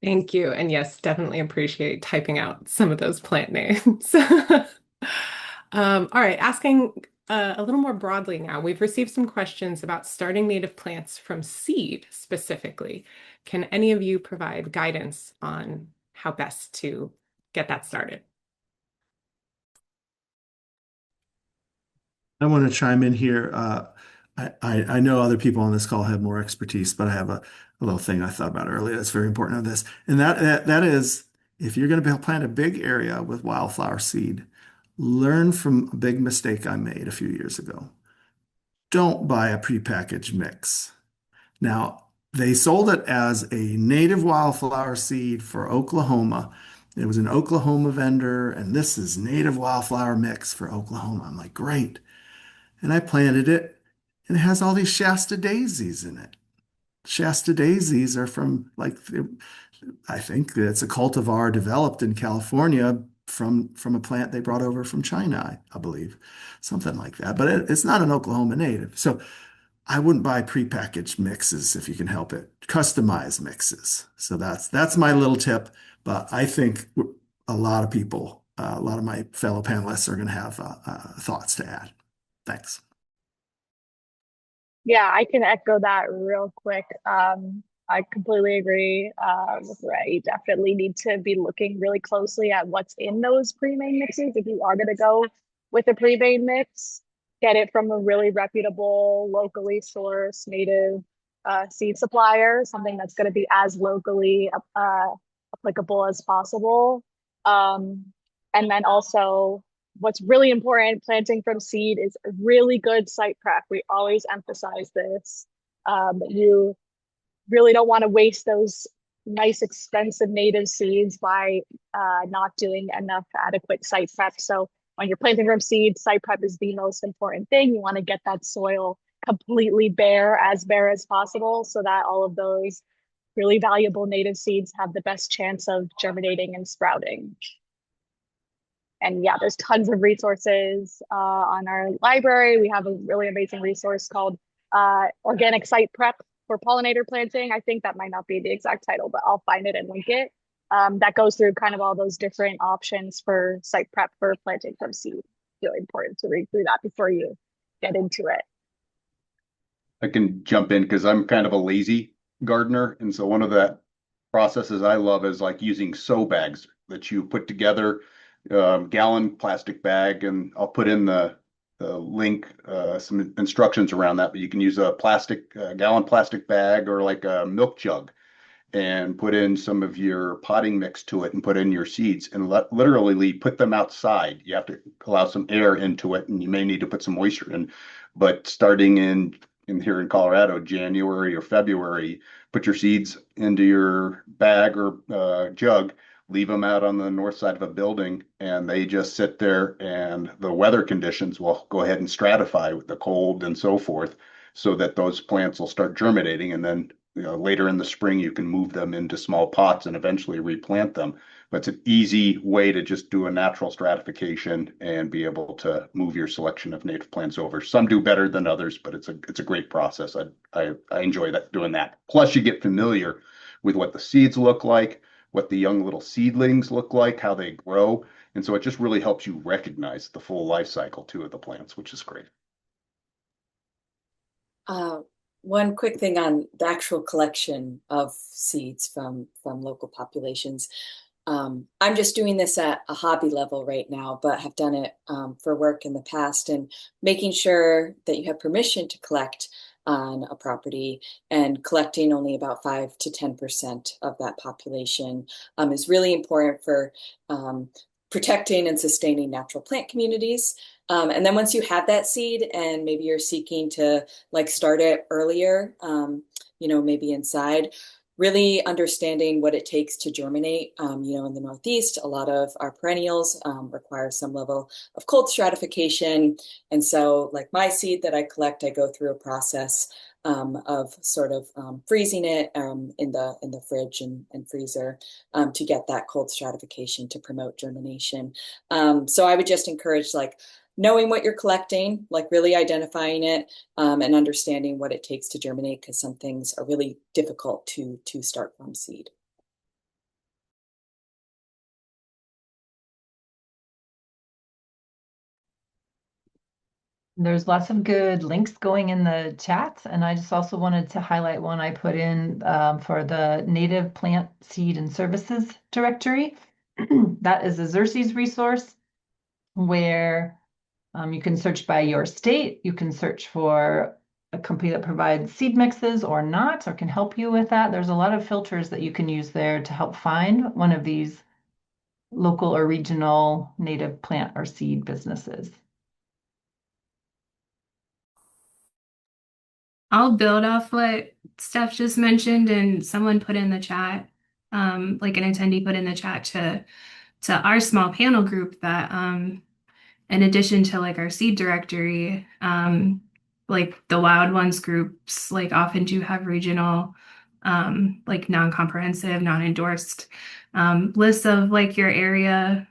Thank you. And yes, definitely appreciate typing out some of those plant names. All right, asking a little more broadly now, we've received some questions about starting native plants from seed specifically. Can any of you provide guidance on how best to get that started? I want to chime in here. I know other people on this call have more expertise, but I have a little thing I thought about earlier that's very important on this, and that is if you're going to plant a big area with wildflower seed, learn from a big mistake I made a few years ago. Don't buy a prepackaged mix. Now, they sold it as a native wildflower seed for Oklahoma. It was an Oklahoma vendor, and this is native wildflower mix for Oklahoma. I'm like, great. And I planted it, and it has all these Shasta daisies in it. Shasta daisies are from I think it's a cultivar developed in California from a plant they brought over from China, I believe, something like that. But it's not an Oklahoma native. So I wouldn't buy prepackaged mixes if you can help it. Customize mixes. So that's my little tip. But I think a lot of people, a lot of my fellow panelists are going to have thoughts to add. Thanks. Yeah, I can echo that real quick. I completely agree with Ray. You definitely need to be looking really closely at what's in those pre-made mixes. If you are going to go with a pre-made mix, get it from a really reputable, locally sourced native seed supplier, something that's going to be as locally applicable as possible. And then also, what's really important planting from seed is a really good site prep. We always emphasize this. You really don't want to waste those nice, expensive native seeds by not doing enough adequate site prep. So when you're planting from seed, site prep is the most important thing. You want to get that soil completely bare as possible so that all of those really valuable native seeds have the best chance of germinating and sprouting. And yeah, there's tons of resources on our library. We have a really amazing resource called Organic Site Prep for Pollinator Planting. I think that might not be the exact title, but I'll find it and link it. That goes through kind of all those different options for site prep for planting from seed. Really important to read through that before you get into it. I can jump in because I'm kind of a lazy gardener. And so one of the processes I love is like using sow bags that you put together, gallon plastic bag, and I'll put in the link, some instructions around that, but you can use a gallon plastic bag or like a milk jug and put in some of your potting mix to it and put in your seeds and literally put them outside. You have to allow some air into it, and you may need to put some moisture in, but starting in here in Colorado, January or February, put your seeds into your bag or jug, leave them out on the north side of a building, and they just sit there, and the weather conditions will go ahead and stratify with the cold and so forth, so that those plants will start germinating. And then later in the spring, you can move them into small pots and eventually replant them. But it's an easy way to just do a natural stratification and be able to move your selection of native plants over. Some do better than others, but it's a great process. I enjoy doing that. Plus, you get familiar with what the seeds look like, what the young little seedlings look like, how they grow. And so it just really helps you recognize the full life cycle too of the plants, which is great. One quick thing on the actual collection of seeds from local populations. I'm just doing this at a hobby level right now, but have done it for work in the past, and making sure that you have permission to collect on a property, and collecting only about 5 to 10% of that population is really important for protecting and sustaining natural plant communities. And then once you have that seed and maybe you're seeking to start it earlier, maybe inside, really understanding what it takes to germinate. In the Northeast, a lot of our perennials require some level of cold stratification. And so like my seed that I collect, I go through a process of sort of freezing it in the fridge and freezer to get that cold stratification to promote germination. So I would just encourage knowing what you're collecting, really identifying it and understanding what it takes to germinate, because some things are really difficult to start from seed. There's lots of good links going in the chat, and I just also wanted to highlight one I put in for the Native Plant Seed and Services Directory. That is a Xerces resource where you can search by your state. You can search for a company that provides seed mixes or not, or can help you with that. There's a lot of filters that you can use there to help find one of these local or regional native plant or seed businesses? I'll build off what Steph just mentioned, and someone put in the chat, like an attendee put in the chat to our small panel group that in addition to like our seed directory, like the Wild Ones groups like often do have regional like non-comprehensive, non-endorsed lists of like your area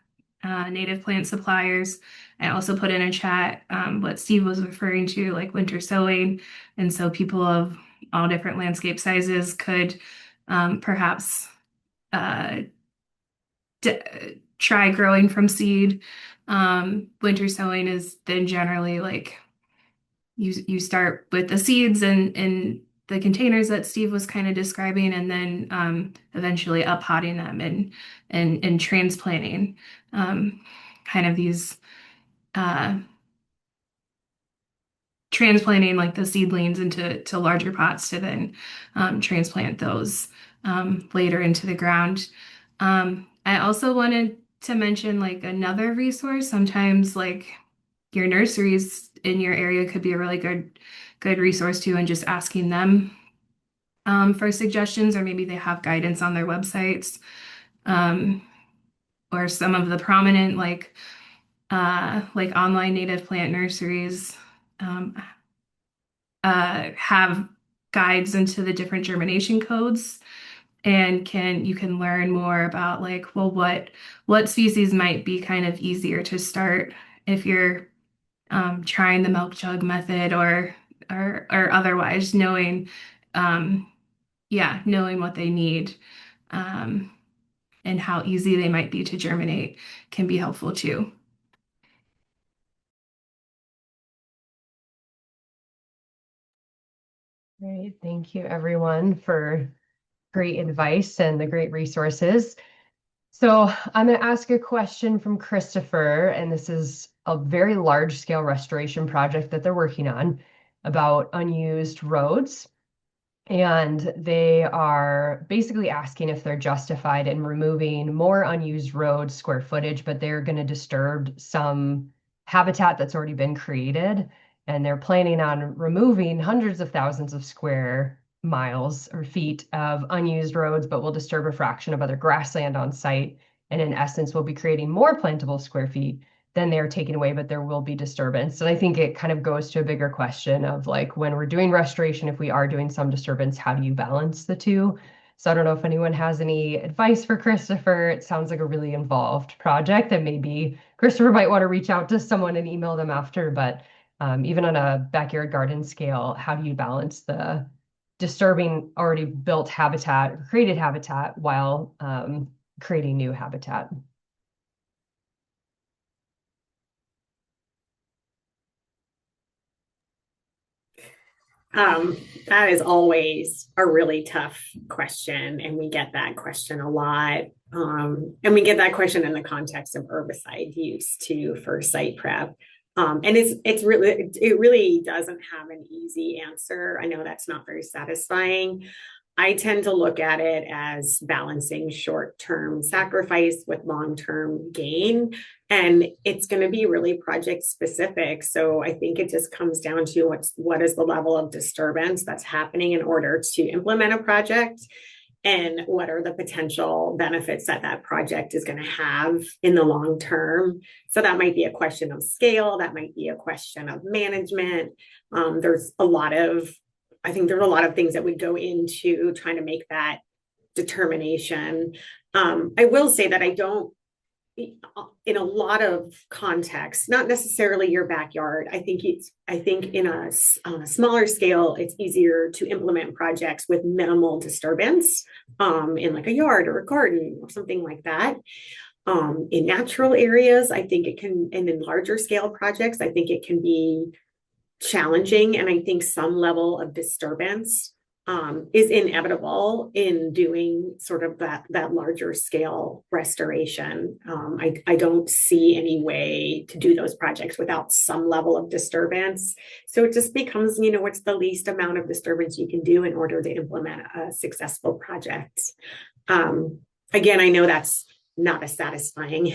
native plant suppliers. I also put in a chat what Steve was referring to, like winter sowing. And so people of all different landscape sizes could perhaps uh, try growing from seed. Winter sowing is then generally like you start with the seeds and the containers that Steve was kind of describing, and then eventually uppotting them and transplanting kind of these transplanting like the seedlings into larger pots to then transplant those later into the ground. I also wanted to mention like another resource. Sometimes like your nurseries in your area could be a really good resource too, and just asking them for suggestions, or maybe they have guidance on their websites, or some of the prominent like online native plant nurseries have guides into the different germination codes, and you can learn more about like, well, what species might be kind of easier to start if you're trying the milk jug method or otherwise knowing what they need and how easy they might be to germinate can be helpful too. Great. Thank you, everyone, for great advice and the great resources. So I'm going to ask a question from Christopher, and this is a very large-scale restoration project that they're working on about unused roads. And they are basically asking if they're justified in removing more unused road square footage, but they're going to disturb some habitat that's already been created. And they're planning on removing hundreds of thousands of square miles or feet of unused roads, but will disturb a fraction of other grassland on site. And in essence, will be creating more plantable square feet than they're taking away, but there will be disturbance. And I think it kind of goes to a bigger question of like, when we're doing restoration, if we are doing some disturbance, how do you balance the two? So I don't know if anyone has any advice for Christopher. It sounds like a really involved project that maybe Christopher might want to reach out to someone and email them after, but even on a backyard garden scale, how do you balance the disturbing already built habitat or created habitat while creating new habitat? That is always a really tough question, and we get that question a lot. And we get that question in the context of herbicide use too for site prep. And it really doesn't have an easy answer. I know that's not very satisfying. I tend to look at it as balancing short-term sacrifice with long-term gain. And it's going to be really project specific. So I think it just comes down to what is the level of disturbance that's happening in order to implement a project, and what are the potential benefits that project is going to have in the long term. So that might be a question of scale. That might be a question of management. I think there's a lot of things that would go into trying to make that determination. I will say that I don't, in a lot of contexts, not necessarily your backyard. I think on a smaller scale, it's easier to implement projects with minimal disturbance in like a yard or a garden or something like that. In natural areas, I think it can, and in larger scale projects, I think it can be challenging, and I think some level of disturbance is inevitable in doing sort of that larger scale restoration. I don't see any way to do those projects without some level of disturbance. So it just becomes, what's the least amount of disturbance you can do in order to implement a successful project. Again, I know that's not a satisfying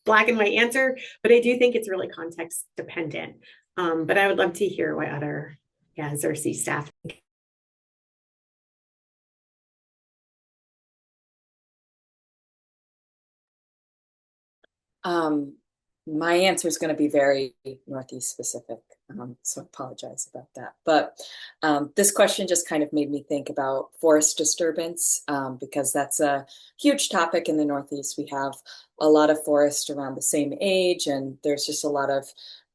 black and white answer, but I do think it's really context dependent. But I would love to hear what other Xerces staff think. My answer is going to be very Northeast specific, so I apologize about that. But this question just kind of made me think about forest disturbance, because that's a huge topic in the Northeast. We have a lot of forest around the same age, and there's just a lot of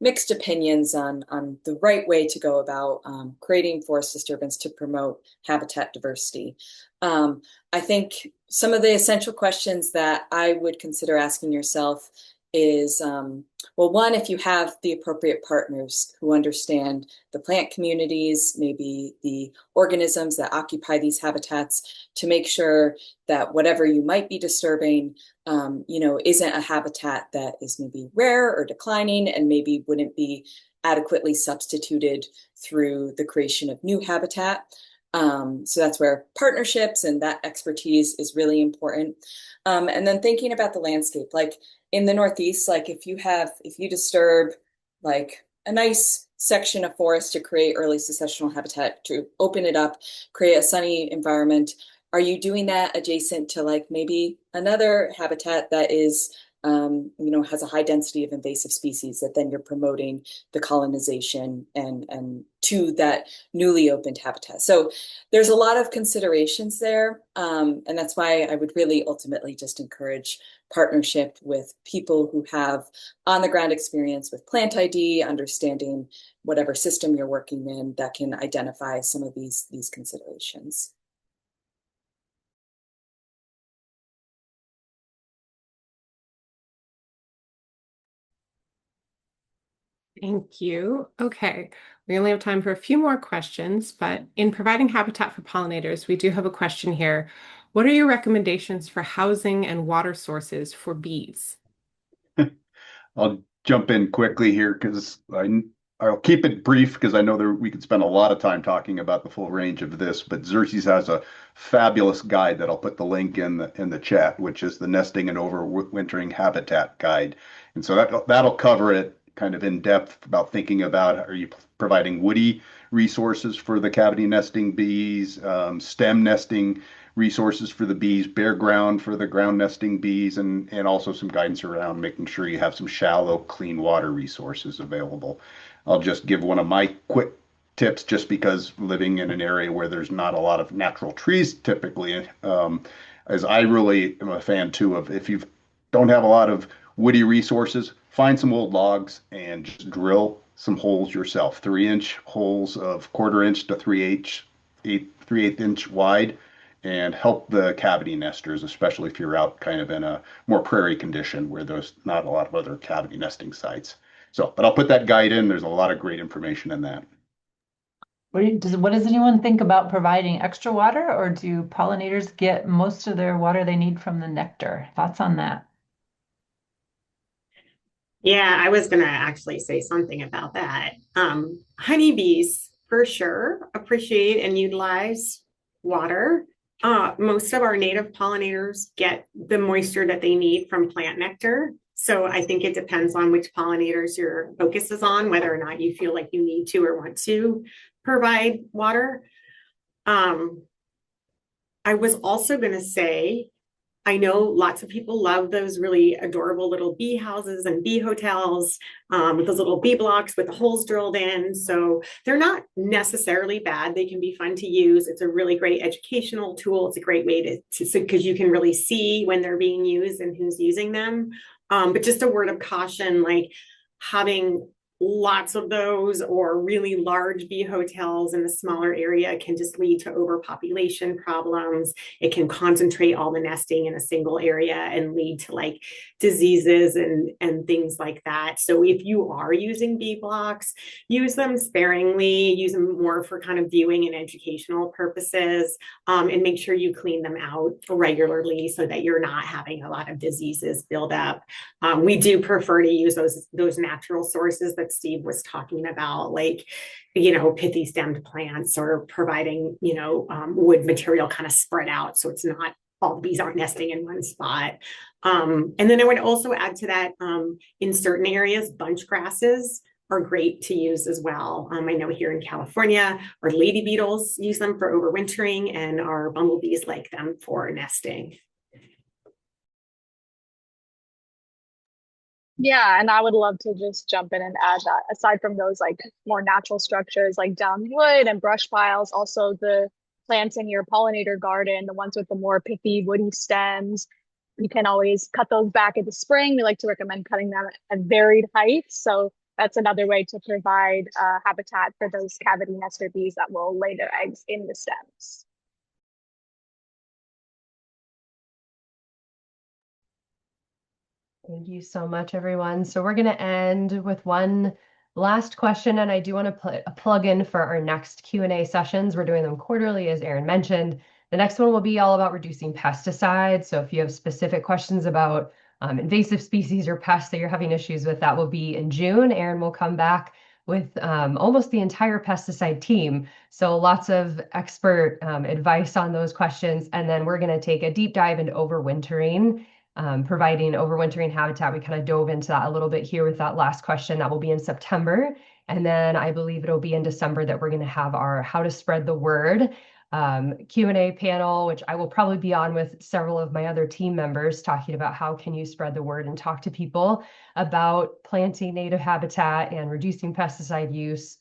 mixed opinions on the right way to go about creating forest disturbance to promote habitat diversity. I think some of the essential questions that I would consider asking yourself is, well, one, if you have the appropriate partners who understand the plant communities, maybe the organisms that occupy these habitats, to make sure that whatever you might be disturbing, isn't a habitat that is maybe rare or declining and maybe wouldn't be adequately substituted through the creation of new habitat. So that's where partnerships and that expertise is really important. And then thinking about the landscape, like in the Northeast, like if you disturb like a nice section of forest to create early successional habitat, to open it up, create a sunny environment, are you doing that adjacent to like maybe another habitat that is has a high density of invasive species that then you're promoting the colonization and to that newly opened habitat. So there's a lot of considerations there. And that's why I would really ultimately just encourage partnership with people who have on the ground experience with plant ID, understanding whatever system you're working in that can identify some of these considerations. Thank you. Okay, we only have time for a few more questions, but in providing habitat for pollinators, we do have a question here. What are your recommendations for housing and water sources for bees? I'll jump in quickly here because I'll keep it brief because I know we could spend a lot of time talking about the full range of this, but Xerces has a fabulous guide that I'll put the link in the chat, which is the Nesting and Overwintering Habitat Guide. And so that'll cover it kind of in depth about thinking about, are you providing woody resources for the cavity nesting bees, stem nesting resources for the bees, bare ground for the ground nesting bees, and also some guidance around making sure you have some shallow, clean water resources available. I'll just give one of my quick tips just because living in an area where there's not a lot of natural trees typically, as I really am a fan too of if you don't have a lot of woody resources, find some old logs and just drill some holes yourself, 3-inch holes of 1/4 inch to 3/8 inch wide, and help the cavity nesters, especially if you're out kind of in a more prairie condition where there's not a lot of other cavity nesting sites. So, but I'll put that guide in. There's a lot of great information in that. What does anyone think about providing extra water, or do pollinators get most of their water they need from the nectar? Thoughts on that? Yeah, I was going to actually say something about that. Honeybees, for sure, appreciate and utilize water. Most of our native pollinators get the moisture that they need from plant nectar. So I think it depends on which pollinators your focus is on, whether or not you feel like you need to or want to provide water. I was also going to say, I know lots of people love those really adorable little bee houses and bee hotels with those little bee blocks with the holes drilled in. So they're not necessarily bad. They can be fun to use. It's a really great educational tool. It's a great way to because you can really see when they're being used and who's using them. But just a word of caution, like having lots of those or really large bee hotels in a smaller area can just lead to overpopulation problems. It can concentrate all the nesting in a single area and lead to like diseases and things like that. So if you are using bee blocks, use them sparingly, use them more for kind of viewing and educational purposes, and make sure you clean them out regularly so that you're not having a lot of diseases build up. We do prefer to use those natural sources that Steve was talking about, like, pithy stemmed plants or providing, wood material kind of spread out so it's not all the bees aren't nesting in one spot. And then I would also add to that, in certain areas, bunch grasses are great to use as well. I know here in California, our lady beetles use them for overwintering, and our bumblebees like them for nesting. Yeah, and I would love to just jump in and add that aside from those like more natural structures like down wood and brush piles, also the plants in your pollinator garden, the ones with the more pithy woody stems, you can always cut those back in the spring. We like to recommend cutting them at varied heights. So that's another way to provide habitat for those cavity nester bees that will lay their eggs in the stems. Thank you so much, everyone. So we're going to end with one last question, and I do want to put a plug in for our next Q&A sessions. We're doing them quarterly, as Erin mentioned. The next one will be all about reducing pesticides. So if you have specific questions about invasive species or pests that you're having issues with, that will be in June. Erin will come back with almost the entire pesticide team. So lots of expert advice on those questions. And then we're going to take a deep dive into overwintering. Providing overwintering habitat. We kind of dove into that a little bit here with that last question. That will be in September. And then I believe it'll be in December that we're going to have our How to Spread the Word Q&A panel, which I will probably be on with several of my other team members talking about how can you spread the word and talk to people about planting native habitat and reducing pesticide use.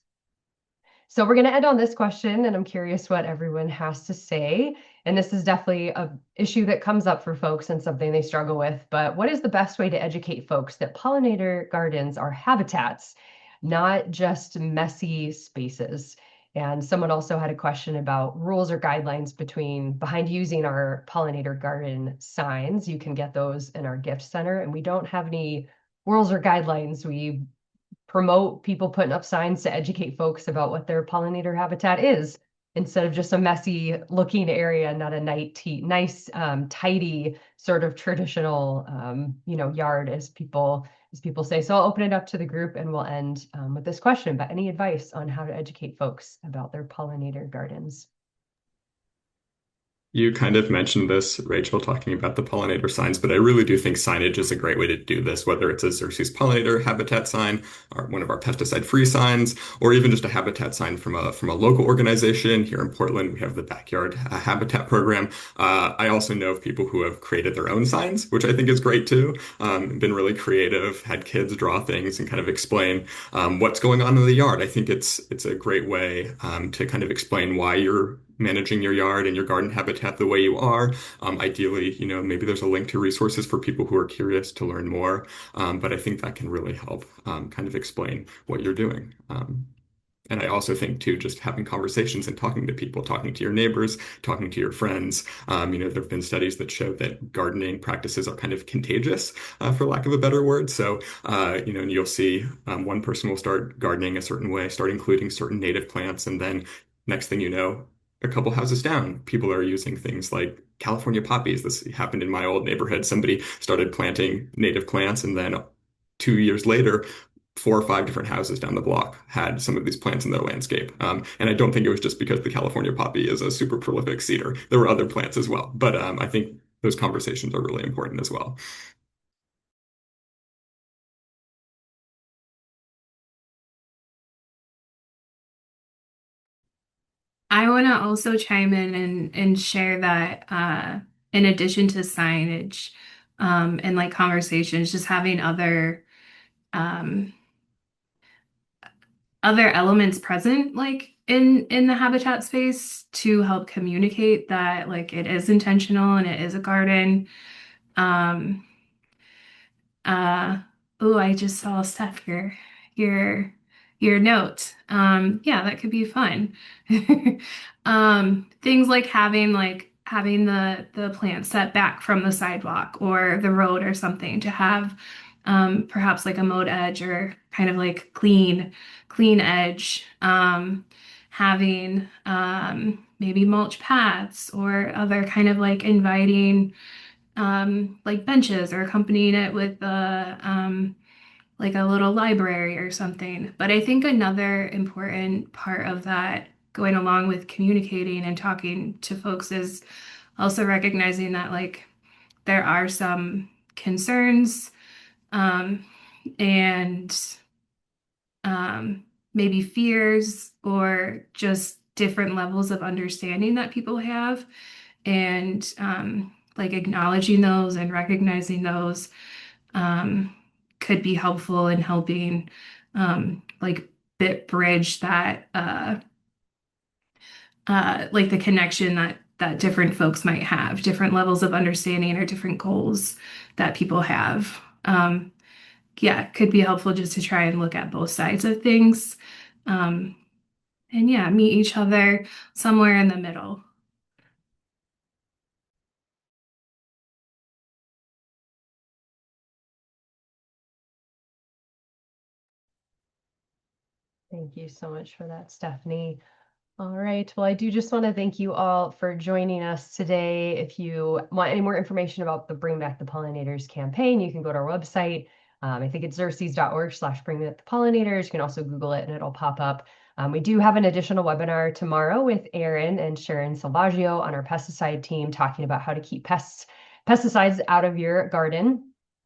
So we're going to end on this question, and I'm curious what everyone has to say. And this is definitely an issue that comes up for folks and something they struggle with. But what is the best way to educate folks that pollinator gardens are habitats, not just messy spaces? And someone also had a question about rules or guidelines behind using our pollinator garden signs. You can get those in our gift center, and we don't have any rules or guidelines. We promote people putting up signs to educate folks about what their pollinator habitat is, instead of just a messy looking area, not a nice, tidy sort of traditional, yard, as people say. So I'll open it up to the group, and we'll end with this question. But any advice on how to educate folks about their pollinator gardens? You kind of mentioned this, Rachel, talking about the pollinator signs, but I really do think signage is a great way to do this, whether it's a Xerces pollinator habitat sign or one of our pesticide-free signs, or even just a habitat sign from a local organization. Here in Portland, we have the Backyard Habitat Program. I also know of people who have created their own signs, which I think is great too. Been really creative, had kids draw things and kind of explain what's going on in the yard. I think it's a great way to kind of explain why you're managing your yard and your garden habitat the way you are. Ideally, maybe there's a link to resources for people who are curious to learn more. But I think that can really help kind of explain what you're doing. And I also think too, just having conversations and talking to people, talking to your neighbors, talking to your friends. There have been studies that show that gardening practices are kind of contagious, for lack of a better word. So, and you'll see one person will start gardening a certain way, start including certain native plants, and then next thing you know, a couple houses down, people are using things like California poppies. This happened in my old neighborhood. Somebody started planting native plants, and then 2 years later, 4 or 5 different houses down the block had some of these plants in their landscape. And I don't think it was just because the California poppy is a super prolific cedar. There were other plants as well. But I think those conversations are really important as well. I want to also chime in and share that in addition to signage and like conversations, just having um, other elements present like in the habitat space to help communicate that like it is intentional and it is a garden. Um, oh, I just saw Steph your note. Yeah, that could be fun. Things like having the plant set back from the sidewalk or the road or something to have perhaps like a mowed edge or kind of like clean edge. Having maybe mulch paths or other kind of like inviting like benches or accompanying it with like a little library or something. But I think another important part of that, going along with communicating and talking to folks, is also recognizing that like there are some concerns and maybe fears or just different levels of understanding that people have, and like acknowledging those and recognizing those could be helpful in helping like bridge that like the connection that different folks might have, different levels of understanding or different goals that people have. Yeah, it could be helpful just to try and look at both sides of things. And yeah, meet each other somewhere in the middle. Thank you so much for that, Stephanie. All right. Well, I do just want to thank you all for joining us today. If you want any more information about the Bring Back the Pollinators campaign, you can go to our website. I think it's xerces.org/Bring Back the Pollinators. You can also Google it and it'll pop up. We do have an additional webinar tomorrow with Erin and Sharon Salvaggio on our pesticide team talking about how to keep pesticides out of your garden.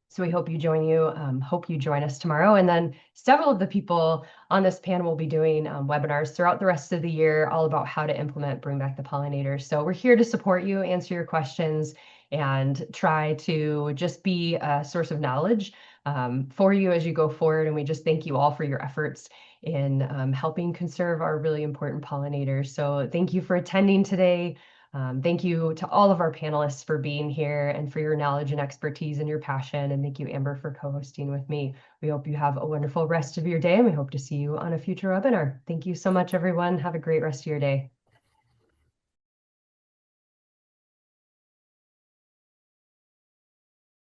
So we hope you join us tomorrow. And then several of the people on this panel will be doing webinars throughout the rest of the year, all about how to implement Bring Back the Pollinators. So we're here to support you, answer your questions, and try to just be a source of knowledge for you as you go forward. And we just thank you all for your efforts in helping conserve our really important pollinators. So thank you for attending today. Thank you to all of our panelists for being here and for your knowledge and expertise and your passion. And thank you, Amber, for co-hosting with me. We hope you have a wonderful rest of your day, and we hope to see you on a future webinar. Thank you so much, everyone. Have a great rest of your day.